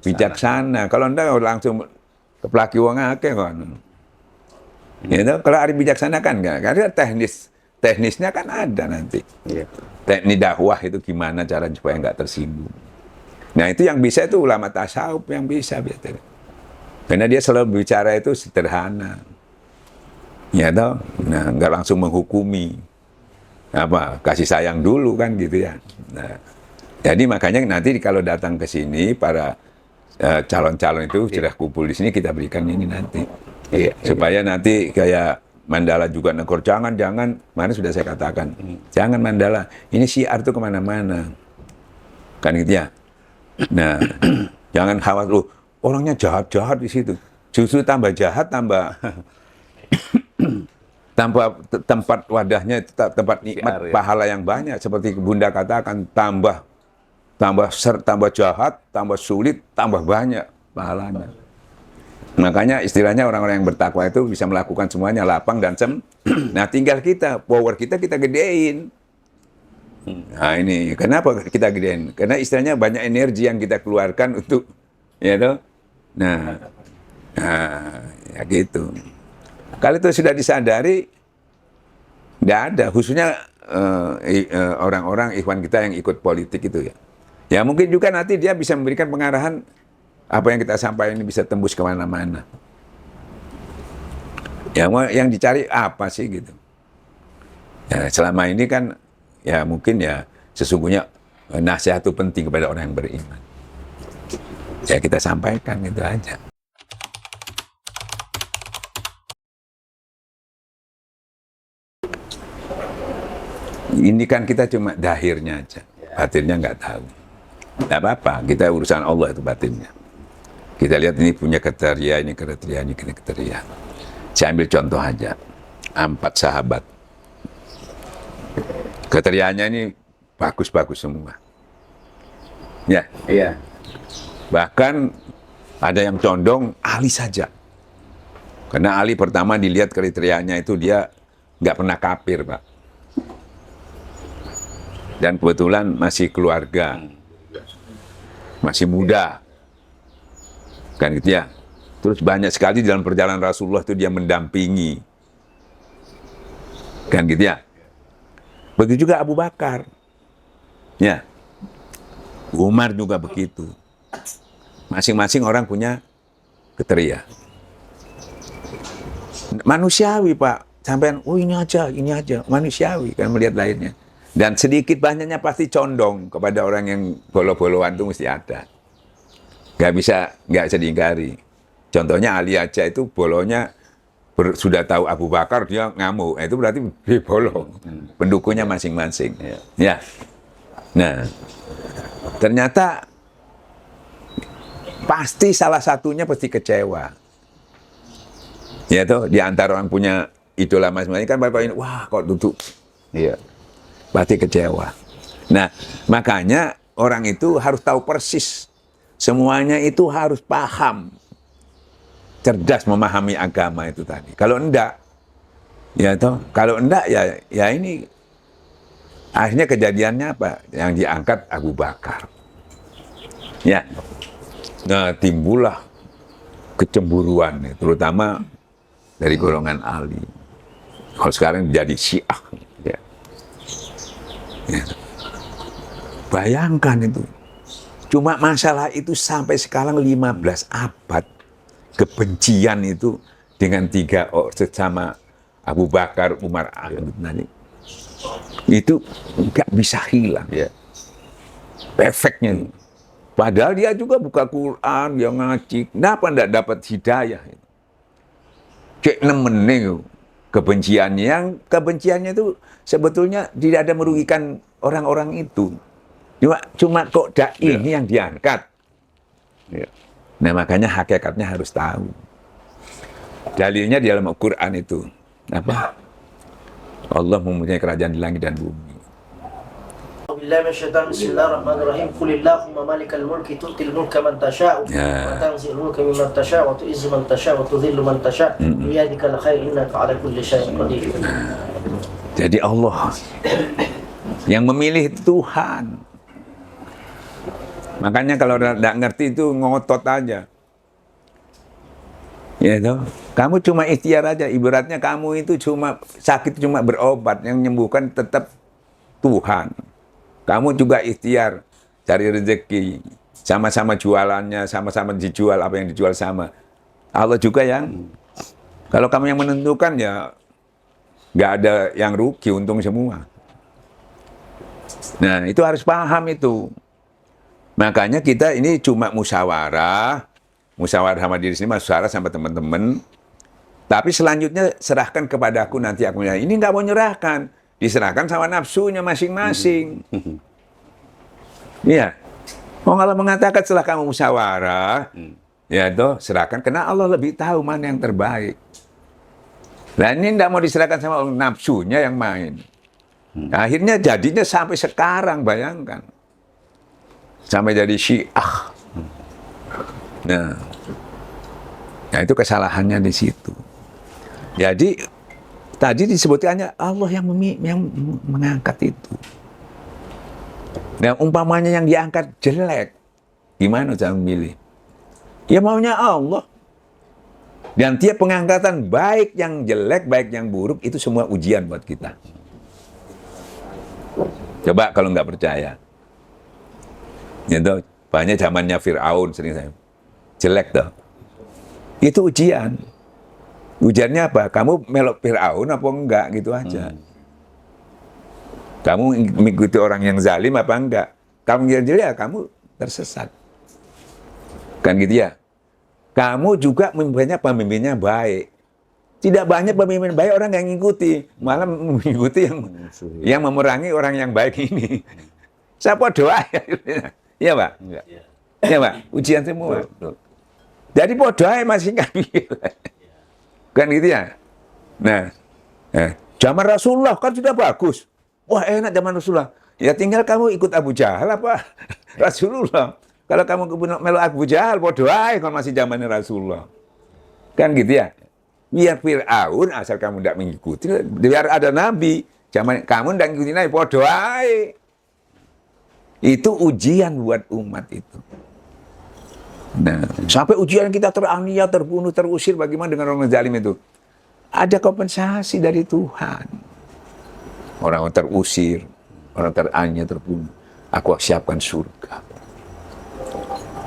bijaksana. Kalau enggak langsung keplaki wong akeh kan. Gitu. Kalau arif bijaksana kan enggak. Karena teknisnya kan ada nanti. Teknik dakwah itu gimana cara supaya enggak tersinggung. Nah itu yang bisa itu ulama tasawuf yang bisa biasanya. Karena dia selalu bicara itu sederhana. Ya toh. Nah enggak langsung menghukumi. Kasih sayang dulu kan gitu ya. Nah, jadi makanya nanti kalau datang ke sini para calon-calon itu sudah kumpul di sini, kita berikan ini nanti. Supaya nanti kayak Mandala juga negor, jangan, mana sudah saya katakan, jangan Mandala, ini syiar tuh kemana-mana. Kan gitu ya. Nah, jangan khawatir, orangnya jahat-jahat di situ. Justru tambah jahat, tambah tempat wadahnya, tempat nikmat pahala yang banyak. Seperti Bunda katakan, tambah jahat, tambah sulit, tambah banyak pahalanya. Makanya istilahnya orang-orang yang bertakwa itu bisa melakukan semuanya lapang dan Nah tinggal kita, power kita gedein. Nah ini, kenapa kita gedein? Karena istilahnya banyak energi yang kita keluarkan untuk, ya toh? Nah, ya gitu. Kalau itu sudah disadari, tidak ada, khususnya orang-orang ikhwan kita yang ikut politik itu ya. Ya mungkin juga nanti dia bisa memberikan pengarahan apa yang kita sampaikan ini bisa tembus kemana-mana. Ya yang dicari apa sih gitu. Ya, selama ini kan ya mungkin ya sesungguhnya nasihat itu penting kepada orang yang beriman. Ya kita sampaikan itu aja. Ini kan kita cuma dahirnya aja, batinnya nggak tahu. Nggak apa-apa, kita urusan Allah itu batinnya. Kita lihat ini punya kriteria, ini kriteria, ini kriteria. Saya ambil contoh aja, 4 sahabat. Kriterianya ini bagus-bagus semua. Ya, iya. Bahkan ada yang condong Ali saja. Karena Ali pertama dilihat kriterianya itu dia nggak pernah kafir, Pak. Dan kebetulan masih keluarga. Masih muda, kan gitu ya. Terus banyak sekali dalam perjalanan Rasulullah itu dia mendampingi, kan gitu ya. Begitu juga Abu Bakar, ya. Umar juga begitu. Masing-masing orang punya kriteria. Manusiawi Pak, sampean, ini aja, manusiawi kan melihat lainnya. Dan sedikit banyaknya pasti condong kepada orang yang bolo-boloan itu mesti ada. Nggak bisa diingkari. Contohnya Ali aja itu bolonya sudah tahu Abu Bakar dia ngamuk. Itu berarti dia bolo. Pendukungnya masing-masing. Ya. Nah, ternyata pasti salah satunya pasti kecewa. Ya toh, di antara orang punya idola masing-masing kan Bapak ini, wah kok duduk. Iya. Pasti kecewa. Nah, makanya orang itu harus tahu persis. Semuanya itu harus paham. Cerdas memahami agama itu tadi. Kalau enggak, ya toh, kalau enggak ya ini akhirnya kejadiannya apa? Yang diangkat Abu Bakar. Ya. Nah, timbullah kecemburuan, terutama dari golongan Ali. Kalau sekarang jadi Syiah. Ya. Ya. Bayangkan itu. Cuma masalah itu sampai sekarang 15 abad kebencian itu dengan 3 orang sesama Abu Bakar, Umar, Ali, itu nggak bisa hilang.
Ya.
Efeknya. Padahal dia juga buka Quran, dia ngaji. Kenapa enggak dapat hidayah? Cek nemenin kebenciannya. Yang kebenciannya itu sebetulnya tidak ada merugikan orang-orang itu. Cuma kok ini yang diangkat.
Ya.
Nah makanya hakikatnya harus tahu. Dalilnya di dalam Al-Quran itu. Apa? Allah mempunyai kerajaan di langit dan bumi.
Billahi minasyaitonir rajim. Bismillahirrahmanirrahim. Qulillahumma malikal mulki tu'til mulka man tasha'u wa tanzi'ul mulka mimman tasha'u wa tu'izzu man tasha'u wa tudhillu man tasha'u biyadikal khair innaka 'ala kulli syai'in qadir.
Jadi Allah yang memilih Tuhan. Makanya kalau tidak ngerti itu ngotot aja. Ya toh, kamu cuma ikhtiar aja. Ibaratnya kamu itu cuma sakit cuma berobat, yang menyembuhkan tetap Tuhan. Kamu juga ikhtiar cari rezeki, sama-sama jualannya, sama-sama dijual apa yang dijual sama. Allah juga yang kalau kamu yang menentukan ya nggak ada yang rugi, untung semua. Nah itu harus paham itu. Makanya kita ini cuma musyawarah sama diri sendiri, musyawarah sama teman-teman. Tapi selanjutnya serahkan kepadaku nanti aku. Ini nggak mau nyerahkan, diserahkan sama nafsunya masing-masing. Iya. Allah mengatakan setelah kamu musyawarah, ya toh serahkan karena Allah lebih tahu mana yang terbaik. Nah ini nggak mau diserahkan sama nafsunya yang main. Akhirnya jadinya sampai sekarang, bayangkan. Sampai jadi Syiah. Nah itu kesalahannya di situ. Jadi tadi disebutkannya Allah yang mengangkat itu. Dan umpamanya yang diangkat jelek, gimana cara memilih? Ya maunya Allah. Dan tiap pengangkatan baik yang jelek, baik yang buruk itu semua ujian buat kita. Coba kalau nggak percaya. Itu banyak zamannya Fir'aun sering saya jelek tuh. Itu ujian. Ujiannya apa? Kamu melok Fir'aun apa enggak gitu aja. Kamu mengikuti orang yang zalim apa enggak? Kamu jadi ya kamu tersesat. Kan gitu ya. Kamu juga pemimpinnya baik. Tidak banyak pemimpin baik orang yang ngikuti, malah mengikuti yang memerangi orang yang baik ini. Siapa doa ya? Iya Pak? Iya Pak? Ujian semua. Jadi doa masih nggak bisa. Kan gitu ya? Nah, zaman Rasulullah kan sudah bagus. Wah enak zaman Rasulullah. Ya tinggal kamu ikut Abu Jahal apa Rasulullah. Kalau kamu melu Abu Jahal, doa kalau masih zamannya Rasulullah. Kan gitu ya? Biar Fir'aun asal kamu tidak mengikuti, biar ada Nabi. Zaman kamu tidak mengikuti Nabi, doa. Itu ujian buat umat itu. Nah, sampai ujian kita teraniaya, terbunuh, terusir, bagaimana dengan orang zalim itu? Ada kompensasi dari Tuhan. Orang terusir, orang teraniaya, terbunuh. Aku siapkan surga.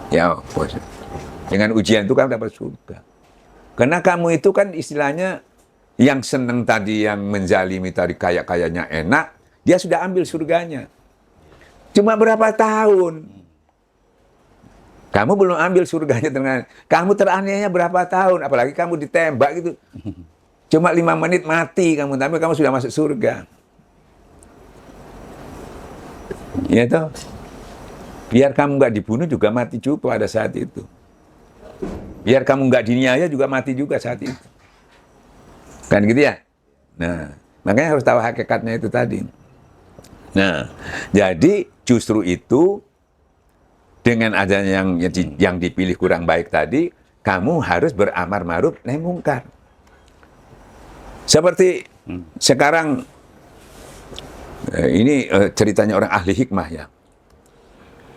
Ya, bos. Dengan ujian itu kamu dapat surga. Karena kamu itu kan istilahnya yang seneng tadi, yang menzalimi tadi, kaya-kayanya enak, dia sudah ambil surganya. Cuma berapa tahun? Kamu belum ambil surganya dengan kamu teraniaya berapa tahun? Apalagi kamu ditembak gitu. Cuma 5 menit mati kamu, tapi kamu sudah masuk surga. Ya toh? Biar kamu nggak dibunuh juga mati juga pada saat itu. Biar kamu nggak diniaya juga mati juga saat itu. Kan gitu ya? Nah, makanya harus tahu hakikatnya itu tadi. Nah, jadi justru itu dengan adanya yang dipilih kurang baik tadi, kamu harus beramar ma'ruf nahi mungkar. Seperti sekarang ini ceritanya orang ahli hikmah ya.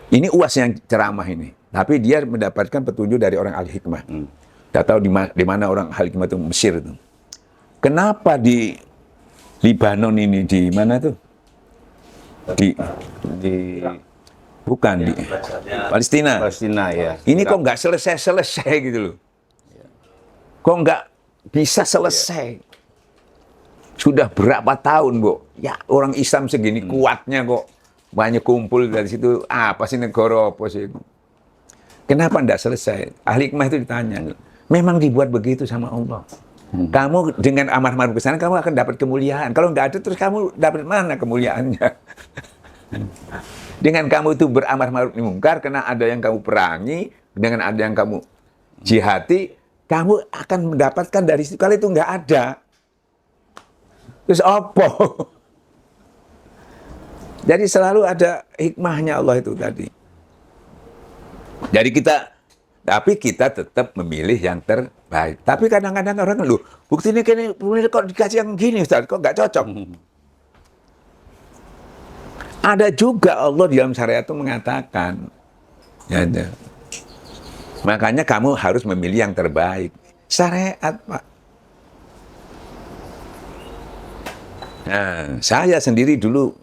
Ini UAS yang ceramah ini. Tapi dia mendapatkan petunjuk dari orang ahli hikmah. Tidak tahu di mana orang ahli hikmah itu, Mesir itu. Kenapa di Libanon ini, di mana tuh? Bukan di Palestina.
Palestina ya.
Ini kok nggak selesai gitu loh. Kok bisa selesai. Sudah berapa tahun, Bu? Ya, orang Islam segini kuatnya kok. Banyak kumpul dari situ. Apa sih negara apa sih? Kenapa enggak selesai? Ahli hikmah itu ditanya. Memang dibuat begitu sama Allah. Kamu dengan amar ma'ruf ke sana, kamu akan dapat kemuliaan. Kalau enggak ada, terus kamu dapat mana kemuliaannya? Dengan kamu itu beramar ma'ruf nahi mungkar, karena ada yang kamu perangi, dengan ada yang kamu jihati, kamu akan mendapatkan dari situ. Kalau itu enggak ada, terus apa? Jadi selalu ada hikmahnya Allah itu tadi. Jadi tapi kita tetap memilih yang terbaik. Tapi kadang-kadang orang, loh, buktinya kok dikasih yang gini, Ustaz, kok nggak cocok? Ada juga Allah di dalam syariat itu mengatakan, ya, makanya kamu harus memilih yang terbaik. Syariat, Pak. Nah, saya sendiri dulu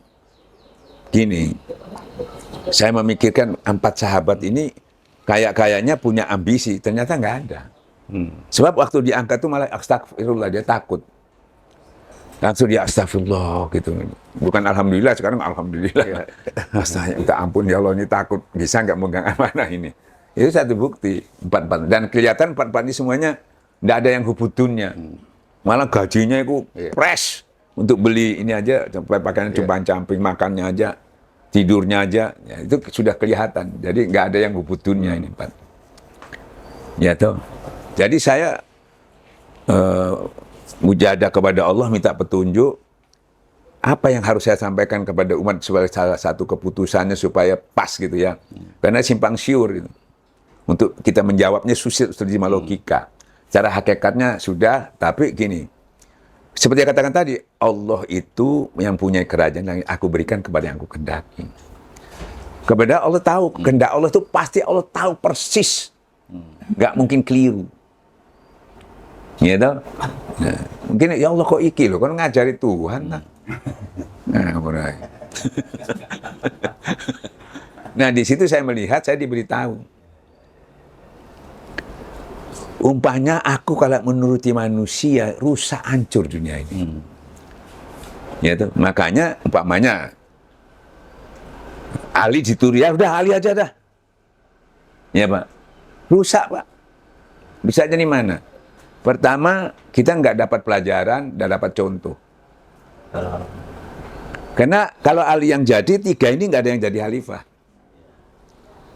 gini, saya memikirkan 4 sahabat ini kayaknya punya ambisi, ternyata nggak ada. Sebab waktu diangkat tuh malah astagfirullah, dia takut. Langsung dia astagfirullah gitu. Bukan alhamdulillah, sekarang alhamdulillah. Astagfirullah, minta ampun ya Allah, ini takut bisa nggak megang amanah ini. Itu satu bukti. 4-4 dan kelihatan 4-4 ini semuanya nggak ada yang hubutunnya. Malah gajinya itu fresh untuk beli ini aja, sampai pakaian cuma camping, makannya aja, tidurnya aja, ya, itu sudah kelihatan. Jadi nggak ada yang hubutunnya ini 4. Ya toh. Jadi saya mujahadah kepada Allah, minta petunjuk apa yang harus saya sampaikan kepada umat sebagai salah satu keputusannya supaya pas gitu ya. Karena simpang siur gitu. Untuk kita menjawabnya sulit terjemah logika. Cara hakikatnya sudah, tapi gini. Seperti yang katakan tadi, Allah itu yang punya kerajaan yang aku berikan kepada yang aku kehendaki. Kepada Allah tahu, kehendak Allah itu pasti Allah tahu persis. Nggak mungkin keliru. Gitu? Nah, mungkin ya Allah kok iki loh, kan ngajari Tuhan. Nah, mulai. Nah, di situ saya melihat, saya diberitahu. Umpamanya aku kalau menuruti manusia, rusak hancur dunia ini. Gitu. Makanya umpamanya Ali dituruti, ya udah Ali aja dah. Ya Pak, rusak Pak. Bisa jadi mana? Pertama, kita nggak dapat pelajaran, nggak dapat contoh. Karena kalau Ali yang jadi, 3 ini nggak ada yang jadi khalifah.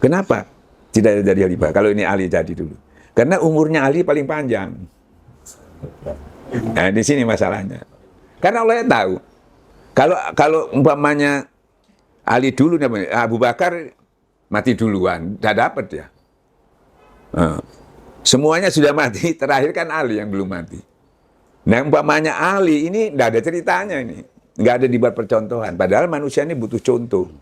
Kenapa? Tidak ada jadi khalifah. Kalau ini Ali jadi dulu. Karena umurnya Ali paling panjang. Nah, di sini masalahnya. Karena Allah yang tahu. Kalau umpamanya Ali dulu, Abu Bakar mati duluan, nggak dapat ya. Semuanya sudah mati, terakhir kan Ali yang belum mati. Nah, umpamanya Ali ini nggak ada ceritanya ini. Nggak ada dibuat percontohan. Padahal manusia ini butuh contoh.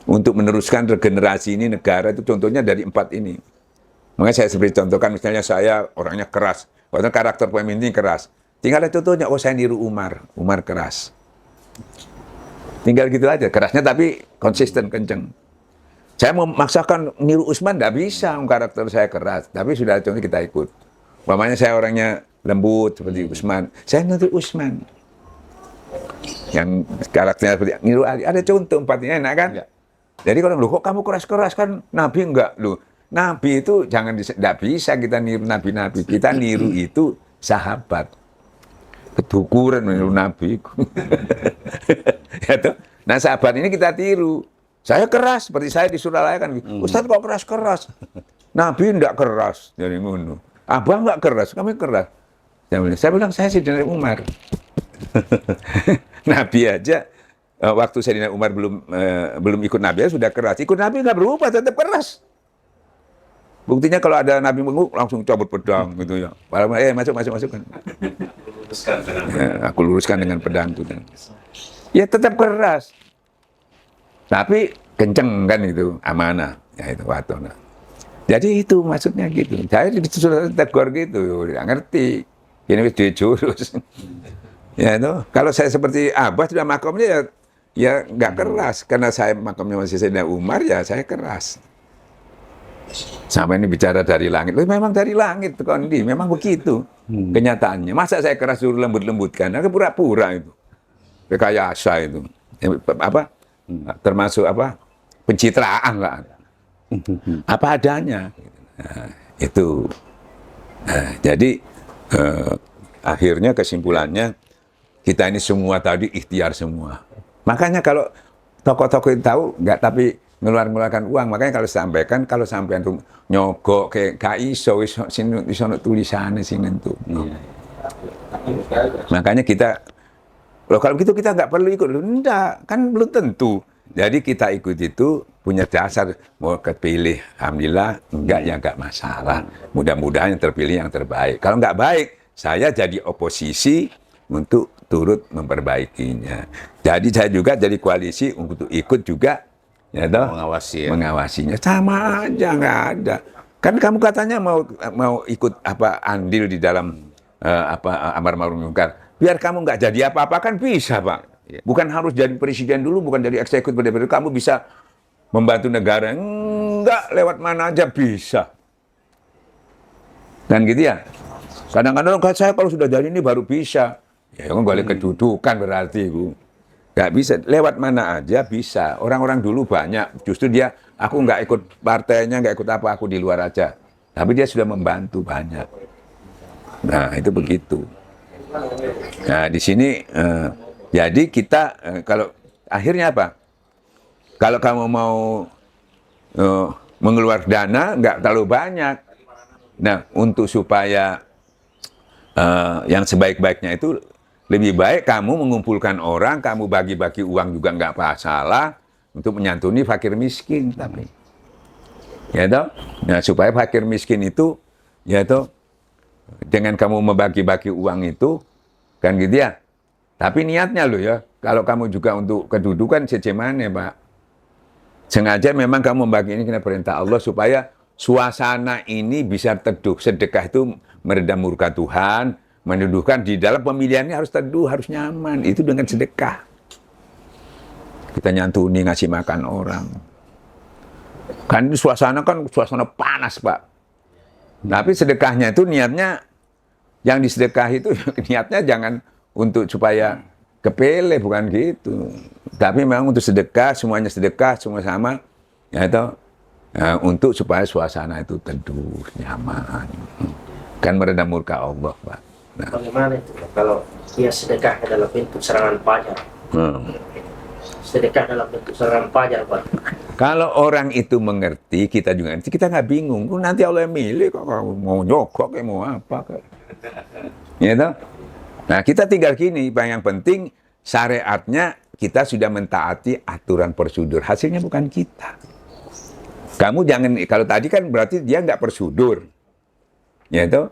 Untuk meneruskan regenerasi ini negara itu contohnya dari 4 ini. Makanya saya seperti contohkan, misalnya saya orangnya keras. Waktu karakter pemimpin keras. Tinggal ada contohnya, oh saya niru Umar. Umar keras. Tinggal gitu aja, kerasnya tapi konsisten, kenceng. Saya mau memaksakan niru Utsman, nggak bisa, karakter saya keras. Tapi sudah contoh kita ikut. Umpamanya saya orangnya lembut seperti Utsman. Saya niru Utsman. Yang karakternya seperti niru Ali. Ada contoh 4-nya, enak kan? Ya. Jadi kalau, loh kok kamu keras-keras kan? Nabi enggak, loh. Nabi itu nggak bisa kita niru Nabi-Nabi. Kita niru itu sahabat. Ketukuran meniru Nabi. Ya, nah sahabat ini kita tiru. Saya keras, seperti saya di Suralaya kan. Ustaz kok keras-keras? Nabi enggak keras. Dari ngono. Abang enggak keras, kami keras. Saya bilang, saya Sayyidina Umar. Nabi aja, waktu Sayyidina Umar belum ikut Nabi, sudah keras. Ikut Nabi enggak berubah, tetap keras. Buktinya kalau ada Nabi mengu, langsung cabut pedang gitu ya. Masuk kan. Aku luruskan dengan pedang itu. Ya tetap keras. Tapi kenceng kan itu, amanah. Ya itu watona. Jadi itu maksudnya gitu. Saya sudah tegur gitu, nggak ngerti. Ini wis jurus. Ya itu. Kalau saya seperti Abah sudah makamnya ya nggak keras. Karena saya makamnya masih Sayyidina Umar, ya saya keras. Sampai ini bicara dari langit. Loh, memang dari langit, Kondi. Memang begitu kenyataannya. Masa saya keras suruh lembut-lembutkan? Nah, pura-pura itu. Rekayasa itu. Apa? Termasuk apa? Pencitraan lah. Apa adanya. Nah, itu. Nah, jadi akhirnya kesimpulannya kita ini semua tadi ikhtiar semua. Makanya kalau tokoh-tokoh itu tahu nggak tapi ngeluarkan uang, makanya kalau sampean tuh nyogok kayak iso tulisannya sini tuh. Makanya kita kalau gitu kita nggak perlu ikut. Enggak, kan belum tentu. Jadi kita ikut itu punya dasar mau kepilih, alhamdulillah enggak ya enggak masalah. Mudah-mudahan yang terpilih yang terbaik. Kalau enggak baik, saya jadi oposisi untuk turut memperbaikinya. Jadi saya juga jadi koalisi untuk ikut juga, ya toh, mengawasinya. Sama aja nggak ada. Kan kamu katanya mau ikut apa andil di dalam amar ma'ruf munkar. Biar kamu nggak jadi apa-apa kan bisa, Pak. Bukan harus jadi presiden dulu, bukan jadi eksekutif dulu. Kamu bisa membantu negara. Enggak, lewat mana aja bisa. Dan gitu ya. Kadang-kadang saya kalau sudah jadi ini baru bisa. Ya kan boleh kedudukan berarti itu. Nggak bisa, lewat mana aja bisa. Orang-orang dulu banyak. Justru dia, aku nggak ikut partainya, nggak ikut apa, aku di luar aja. Tapi dia sudah membantu banyak. Nah, itu begitu. Nah, di sini... jadi kita kalau akhirnya apa? Kalau kamu mau mengeluarkan dana nggak terlalu banyak. Nah, untuk supaya yang sebaik-baiknya itu lebih baik kamu mengumpulkan orang, kamu bagi-bagi uang juga nggak masalah untuk menyantuni fakir miskin, tapi ya toh. Nah, supaya fakir miskin itu ya toh dengan kamu membagi-bagi uang itu kan gitu ya. Tapi niatnya loh ya, kalau kamu juga untuk kedudukan secemane, Pak. Sengaja memang kamu membagi ini kena perintah Allah supaya suasana ini bisa teduh. Sedekah itu meredam murka Tuhan, menuduhkan di dalam pemilihannya harus teduh, harus nyaman. Itu dengan sedekah. Kita nyantuni ngasih makan orang. Kan suasana panas, Pak. Tapi sedekahnya itu niatnya, yang disedekah itu niatnya jangan untuk supaya kepele, bukan gitu. Tapi memang untuk sedekah, semuanya sedekah, semua sama. Ya itu, untuk supaya suasana itu teduh, nyaman. Kan meredam murka Allah, Pak. Nah.
Bagaimana itu kalau dia sedekah dalam bentuk serangan fajar? Sedekah dalam bentuk serangan fajar, Pak.
Kalau orang itu mengerti, kita juga ngerti, kita nggak bingung. Nanti Allah yang milih, kok mau nyogok, mau apa. Ya toh? Nah, kita tinggal gini, yang penting syariatnya kita sudah mentaati aturan prosedur. Hasilnya bukan kita. Kamu jangan, kalau tadi kan berarti dia nggak prosedur. Ya toh?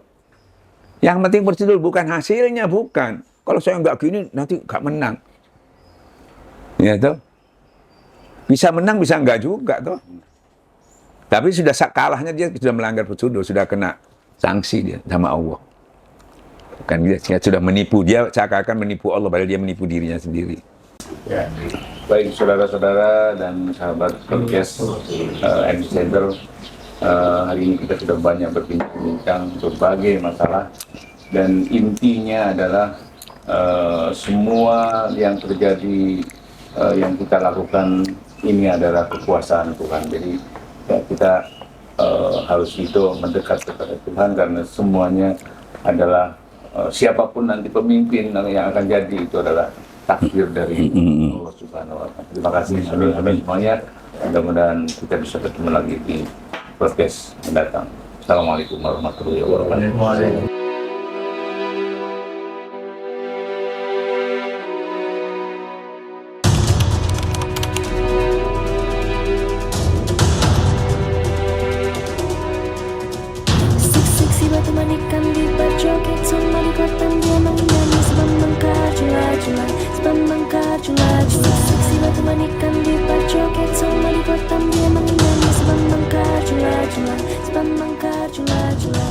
Yang penting prosedur, bukan hasilnya, bukan. Kalau saya nggak gini, nanti nggak menang. Ya toh? Bisa menang, bisa nggak juga toh. Tapi sudah kalahnya dia sudah melanggar prosedur, sudah kena sanksi dia sama Allah. Kan dia sudah menipu, dia seakan-akan menipu Allah, padahal dia menipu dirinya sendiri.
Ya. Baik saudara-saudara dan sahabat podcast Epicenter, hari ini kita sudah banyak berbincang berbagai masalah dan intinya adalah semua yang terjadi yang kita lakukan ini adalah kekuasaan Tuhan. Jadi ya, kita harus itu mendekat kepada Tuhan karena semuanya adalah siapapun nanti pemimpin yang akan jadi itu adalah takdir dari Allah Subhanahu wa Ta'ala. Terima kasih semuanya. Mudah-mudahan kita bisa ketemu lagi di podcast mendatang. Assalamualaikum warahmatullahi wabarakatuh.
Batu manikan di berjoget sama di kotam dia menyanyi sebab mengkajula-jula, sebab mengkajula-jula. Seksi batu manikan di berjoget sama di kotam dia menyanyi sebab mengkajula-jula, sebab mengkajula-jula.